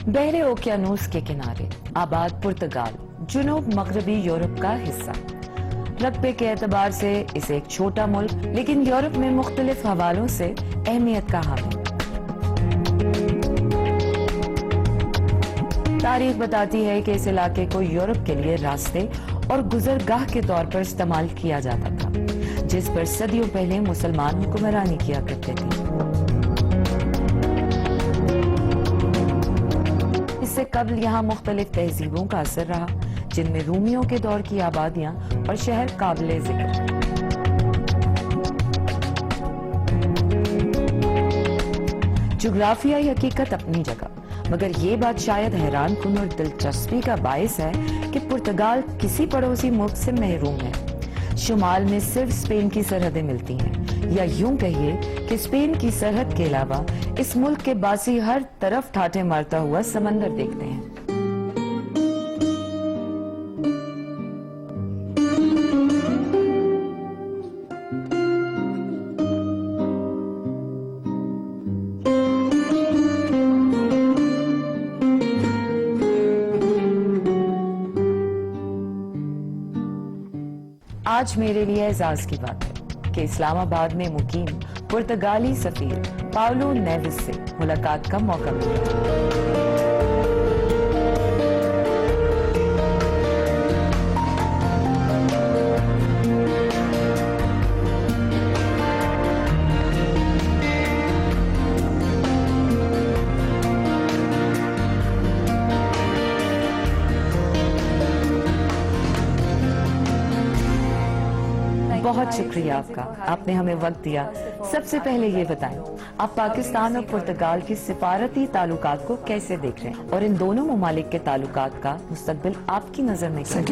बहरे ओकियानूस के किनारे आबाद पुर्तगाल जुनूब मगरबी यूरोप का हिस्सा। रकबे के एतबार से इसे एक छोटा मुल्क लेकिन यूरोप में मुख्तलिफ हवालों से अहमियत का हामिल। तारीख बताती है कि इस इलाके को यूरोप के लिए रास्ते और गुजरगाह के तौर पर इस्तेमाल किया जाता था, जिस पर सदियों पहले मुसलमान हुक्मरानी किया करते थे। इससे कबल यहाँ मुख्तलिफ तहजीबों का असर रहा, जिनमें रूमियों के दौर की आबादियां और शहर काबिले जिक्र। जुग्राफियाई हकीकत अपनी जगह, मगर ये बात शायद हैरान कुन और दिलचस्पी का बायस है कि पुर्तगाल किसी पड़ोसी मुल्क से महरूम है। शुमाल में सिर्फ स्पेन की सरहदें मिलती हैं, या यूं कहिए कि स्पेन की सरहद के अलावा इस मुल्क के बासी हर तरफ ठाठे मारता हुआ समंदर देखते हैं। आज मेरे लिए एजाज की बात है कि इस्लामाबाद में मुकीम पुर्तगाली सफीर पाउलो नेविस से मुलाकात का मौका मिला। बहुत शुक्रिया आपका, आपने हमें वक्त दिया। सबसे पहले ये बताएं, आप पाकिस्तान और पुर्तगाल की सिफारती ताल्लुकात को कैसे देख रहे हैं और इन दोनों ममालिक के ताल्लुकात का मुस्तकबिल आपकी नजर में क्या है?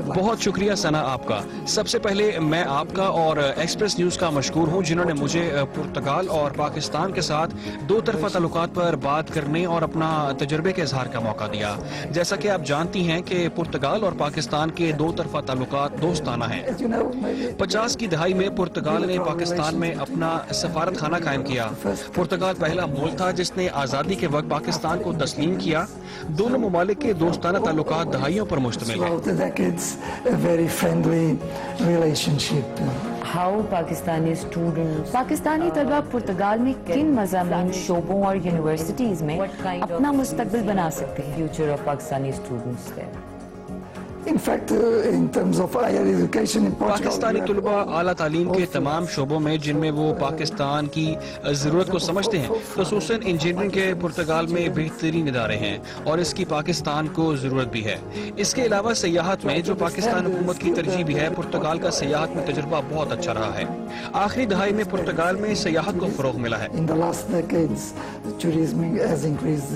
बहुत शुक्रिया सना आपका। सबसे पहले मैं आपका और एक्सप्रेस न्यूज का मशकूर हूँ, जिन्होंने मुझे पुर्तगाल और पाकिस्तान के साथ दो तरफा ताल्लुकात पर बात करने और अपना तजुर्बे के इजहार का मौका दिया। जैसा कि आप जानती हैं कि पुर्तगाल और पाकिस्तान के दो तरफा ताल्लुकात दोस्ताना है। 50 की दहाई में पुर्तगाल ने पाकिस्तान में अपना सफारत खाना कायम किया। पुर्तगाल पहला मुल्क था जिसने आजादी के वक्त पाकिस्तान को तस्लीम किया। दोनों ममालिक के दोस्ताना ताल्लुकात दहाइयों पर मुश्तमिल है। पाकिस्तानी तलबा पुर्तगाल में किन मज़ामीन, शोबों और यूनिवर्सिटीज में अपना मुस्तकबिल बना सकते हैं? Future of Pakistani students there. In fact, in terms of higher education in Portugal, Pakistani तलबा आला तालीम के तमाम शोबों में जिनमें वो पाकिस्तान की ज़रूरत को समझते हैं, ख़ुसूसन इंजीनियरिंग के पुर्तगाल में बेहतरीन इदारे हैं और इसकी पाकिस्तान को ज़रूरत भी है। इसके अलावा सियाहत में जो पाकिस्तान हुकूमत की तरजीह भी है, पुर्तगाल का सियाहत में तजुर्बा बहुत अच्छा रहा है। आखिरी दहाई में पुर्तगाल में सियाहत को फ़रोग़ मिला है। In the last decades, tourism has increased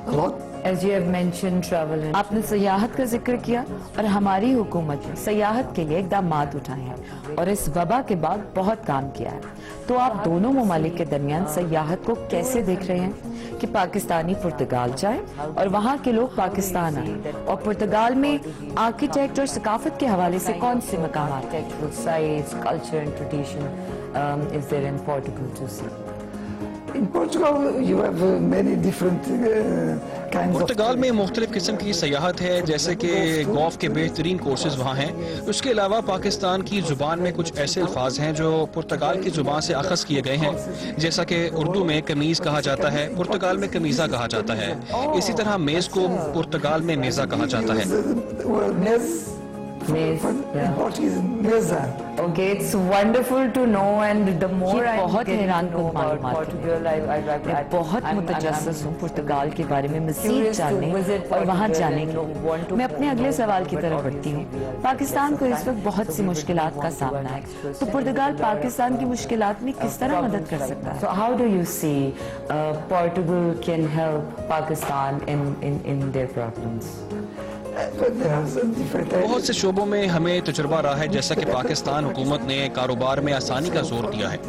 a lot. As you have mentioned travel, आपने सयाहत का जिक्र किया और हमारी हुकूमत ने सयाहत के लिए इक़दामात उठाए हैं और इस वबा के बाद बहुत काम किया है। तो आप दोनों ममालिक के दरमियान सयाहत को कैसे देख रहे हैं कि पाकिस्तानी पुर्तगाल जाए और वहाँ के लोग पाकिस्तान आए? और पुर्तगाल में आर्किटेक्ट और सकाफत के हवाले से कौन से मकाम, architectural sites, culture and tradition is there in Portugal to see? In Portugal, you have many different kinds of. पुर्तगाल में मुख्तलिफ किस्म की सयाहत है, जैसे कि गोल्फ के बेहतरीन कोर्सेज वहाँ हैं। उसके अलावा पाकिस्तान की जुबान में कुछ ऐसे अल्फाज हैं जो पुर्तगाल की जुबान से अखज़ किए गए हैं, जैसा कि उर्दू में कमीज कहा जाता है, पुर्तगाल में कमीजा कहा जाता है। इसी तरह मेज को पुर्तगाल में मेजा कहा जाता है। Okay, it's wonderful to know, and the more I बहुत हैरानकुन मालूमात हैं। मैं बहुत मुतजस्सिस हूँ पुर्तगाल के बारे में मज़ीद जानने और वहाँ जाने की। मैं अपने अगले सवाल की तरफ बढ़ती हूँ। पाकिस्तान को इस वक्त बहुत सी मुश्किलात का सामना है, तो पुर्तगाल पाकिस्तान की मुश्किलात में किस तरह मदद कर सकता है? So how do you see Portugal can help Pakistan in their problems? बहुत से शोबों में हमें तजुर्बा रहा है, जैसा कि पाकिस्तान हुकूमत ने कारोबार में आसानी का जोर दिया है।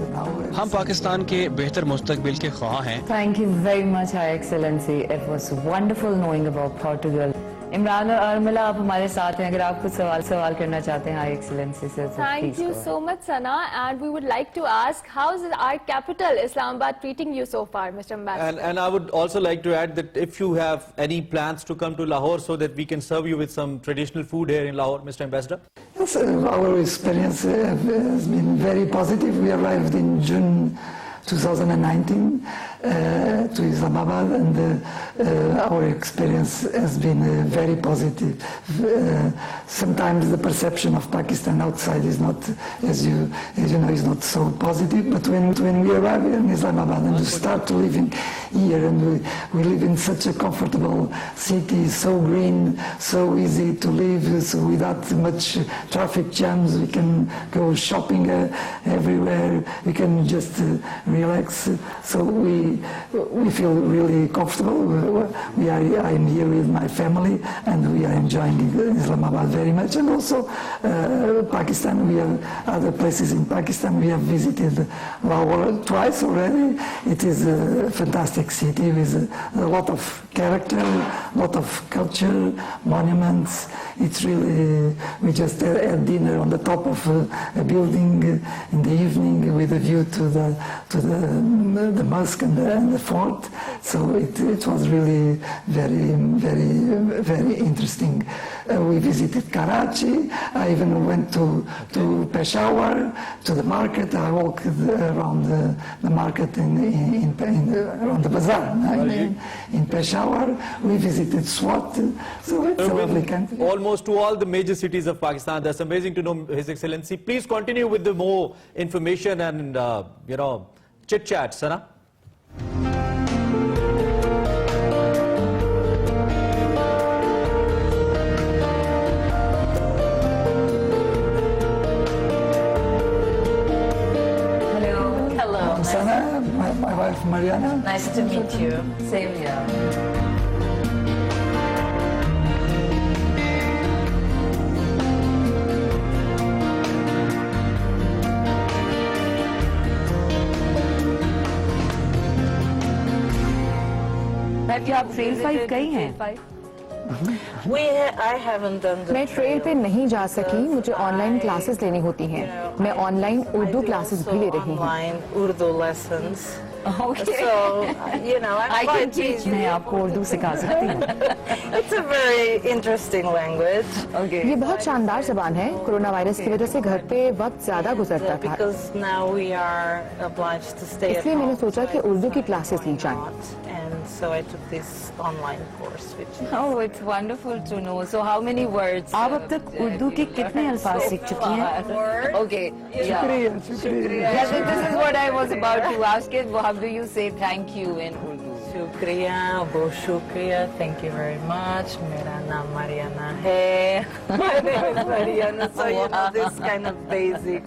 हम पाकिस्तान के बेहतर मुस्तकबिल के ख्वाह हैं। Thank you very much, Your Excellency. It was wonderful knowing about Portugal. Imran और अर्मिला आप हमारे साथ हैं, अगर आप कुछ सवाल करना चाहते हैं हाई एक्सीलेंसी से तो Thank please you go so much, Sana. And we would like to ask, how is our capital, Islamabad, treating you so far, Mr. Ambassador? And I would also like to add that if you have any plans to come to Lahore so that we can serve you with some traditional food here in Lahore, Mr. Ambassador. Yes, our experience has been very positive. We arrived in June 2019 to Islamabad, and our experience has been very positive. Sometimes the perception of Pakistan outside is not, as you know, is not so positive. But when we arrive in Islamabad and we start to live in here, and we live in such a comfortable city, so green, so easy to live, so without much traffic jams, we can go shopping everywhere. We can just relax. So we feel really comfortable. I'm here with my family, and we are enjoying Islamabad very much. And also Pakistan, we have other places in Pakistan. We have visited Lahore twice already. It is a fantastic city with a lot of character, a lot of culture, monuments. It's really, we just had dinner on the top of a building in the evening with a view to the mosque and the fort. So it was really very interesting. We visited Karachi. I even went to Peshawar, to the market. I walked around the market around the bazaar in Peshawar. We visited Swat. So it's a lovely country. Almost to all the major cities of Pakistan. That's amazing to know, His Excellency. Please continue with the more information and chit chat, Sana. Hello. Sana, my wife Mariana. Nice to meet you. Same here. क्या आप trail 5 गई हैं? I haven't done the मैं trail पे नहीं जा सकी, मुझे ऑनलाइन क्लासेस लेनी होती हैं। मैं ऑनलाइन उर्दू क्लासेस भी ले रही हूँ। online Urdu lessons. Okay. So, I'm I can quite teach. easy. मैं आपको उर्दू सिखा सकती हूँ। It's a very interesting language Okay. ये बहुत शानदार जबान है। कोरोना वायरस की वजह से घर पे वक्त ज्यादा गुजरता था, because now we are obliged to stay at इसलिए मैंने home. सोचा कि उर्दू की क्लासेस ली जाएं। And so I took this online course, which is Oh, it's wonderful to know. So how many words? आप अब तक उर्दू के कितने अल्फाज सीख चुकी हैं? Okay. Yeah. Shukriya. Yes, this is what I was about to ask. It. How do you say thank you in Urdu? Shukriya, Bo Shukriya, thank you very much. Mera naam Mariana hai. My name is Mariana, so this kind of basic.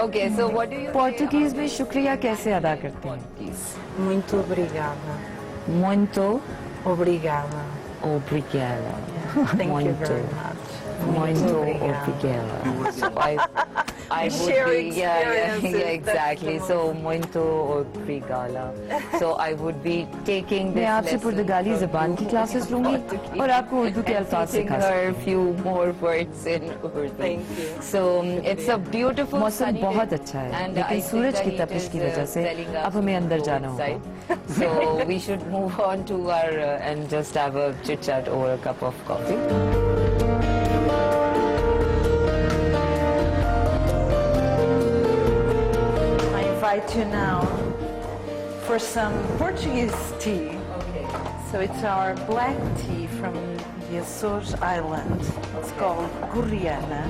Okay. So what do you? Portuguese में शुक्रिया कैसे अदा करते हैं? Please. Muito obrigada. Muito Obrigada. obrigada. Thank you Muito. very much. Muito obrigada. obrigada. So I would Share be, yeah, experiences, that's exactly. the So muito obrigada. So I would be taking this मैं आपसे lesson पुर्तगाली from ज़बान you की classes in लूंगी Portuguese और आपको उर्दू के and अल्फाज teaching सिखा her सकती few more words in Urdu. Thank you. So it's a beautiful मौसम sunny बहुत day, अच्छा है, and लेकिन I think सूरज the की heat तपिश is, की वजह से telling us अब हमें to अंदर go जाना होगा। inside. So we should move on to our and just have a chit chat over a cup of coffee. I invite you now for some Portuguese tea. Okay. So it's our black tea from the Açores Island. It's called Gurriana.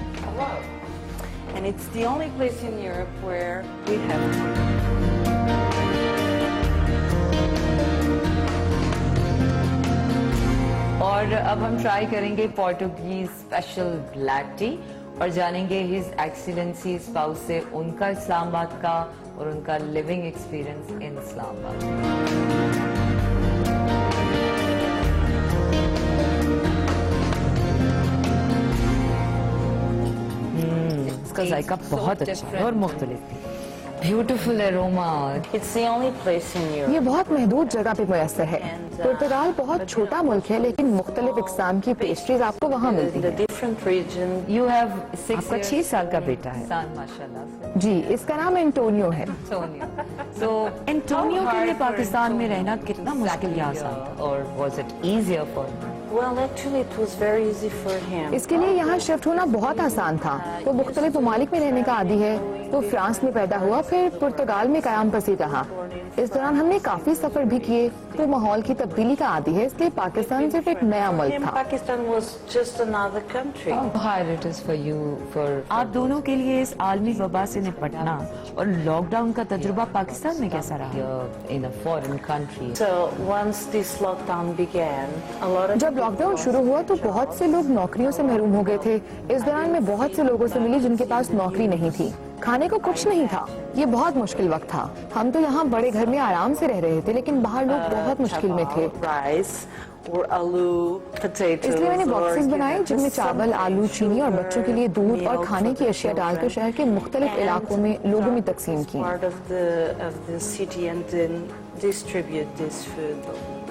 And it's the only place in Europe where we have tea. और अब हम try करेंगे Portuguese special black T और जानेंगे his excellency spouse से उनका इस्लामाबाद का और उनका लिविंग एक्सपीरियंस इन इस्लामाबाद। इसका जायका बहुत अच्छा है और मुख्तलिफ भी। beautiful aroma. It's the only place in Europe. ये बहुत महदूद जगह पे मैसर है। पुर्तगाल बहुत छोटा मुल्क है, लेकिन मुख्तलिफ इक़साम की पेस्ट्रीज आपको वहाँ मिलती In the हैं। different region. You have 6 आपका years 6 साल का बेटा है। माशाल्लाह जी, इसका नाम एंटोनियो है। So एंटोनियो के लिए hard for पाकिस्तान में Antonio रहना कितना मुश्किल या आसान था? or was it easier for him? Well, actually, it was very easy for him. इसके लिए यहाँ शिफ्ट होना बहुत आसान था। वो मुख्तलिफ ममालिक में रहने का आदी है। तो फ्रांस में पैदा हुआ, फिर पुर्तगाल में क़याम पसीर रहा। इस दौरान हमने काफी सफर भी किए। वो माहौल की तब्दीली का आदी है, इसलिए पाकिस्तान सिर्फ एक नया मुल्क था। Pakistan was just another country. How hard it is for you for आप दोनों के लिए इस आलमी वबा से निपटना और लॉकडाउन का तजुर्बा पाकिस्तान में कैसा रहा? you're in a foreign country? So once this lockdown began, a lot of जब लॉकडाउन शुरू हुआ तो बहुत से लोग नौकरियों से महरूम हो गए थे। इस दौरान मैं बहुत से लोगों से मिली जिनके पास नौकरी नहीं थी, खाने को कुछ नहीं था। ये बहुत मुश्किल वक्त था। हम तो यहाँ बड़े घर में आराम से रह रहे थे, लेकिन बाहर लोग बहुत मुश्किल में थे। rice or aloo, potatoes. इसलिए मैंने or, बॉक्सेस बनाए you know, जिनमें just चावल, some आलू, चीनी और sugar, बच्चों के लिए दूध और milk खाने की for अशिया डालकर children. शहर के मुख्तलिफ इलाकों में लोगों में तकसीम की। Part of the city and then distribute this food.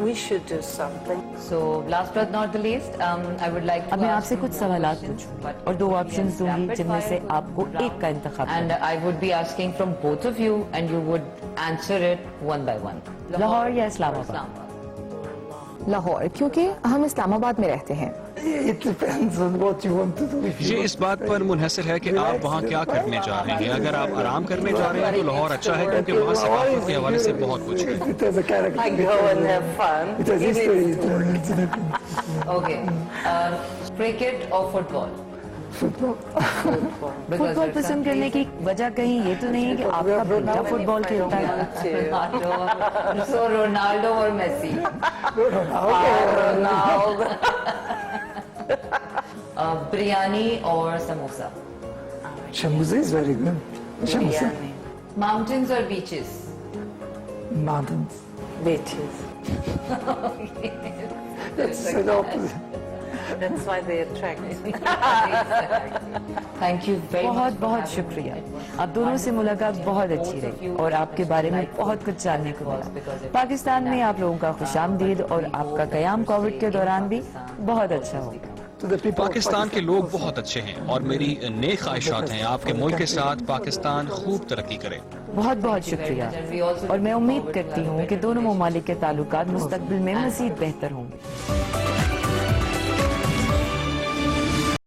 We should do something. So last but not the least, I would like to अब मैं ask आपसे you कुछ two सवालात questions, पूछूंगी but और 2 yes, ऑप्शंस दूंगी rapid जिनमें से fire आपको round. एक का इंतखाब And करना I would be asking from both of you, and you would answer it one by one. Lahore या इस्लामाबाद? Islamabad. लाहौर, क्योंकि हम इस्लामाबाद में रहते हैं। It depends on what you want to do. If ये you इस बात पर मुनहसर है कि आप वहाँ क्या करने जा रहे हैं। अगर आप आराम करने जा रहे हैं तो लाहौर अच्छा है, क्योंकि वहाँ सकाफत के हवाले से बहुत कुछ है। it has a character. I go and have fun. It has Even history. if- It's Okay. Cricket or football? football. Because football it's पसंद करने की वजह कहीं ये तो नहीं है कि आपका बेटा फुटबॉल खेलता है? Ronaldo. So Ronaldo or Messi? Ronaldo. Biryani or samosa? Shamuza is very good. Shamuza. Biryani. Mountains or beaches? Mountains. Beaches. That's the opposite. That's why they attract me. Thank you very much. बहुत for बहुत having शुक्रिया। me. आप दोनों से मुलाकात बहुत अच्छी रही और आपके बारे में बहुत कुछ जानने को मिला। पाकिस्तान में आप लोगों का खुशामदीद और आपका क़याम कोविड के दौरान भी बहुत अच्छा हो। To the people of Pakistan के लोग बहुत अच्छे हैं और मेरी नेक ख्वाहिशात हैं आपके मुल्क के साथ पाकिस्तान खूब तरक्की करे। बहुत बहुत शुक्रिया और मैं उम्मीद करती हूँ कि दोनों ममालिक के ताल्लुकात मुस्तकबिल में मज़ीद बेहतर होंगे।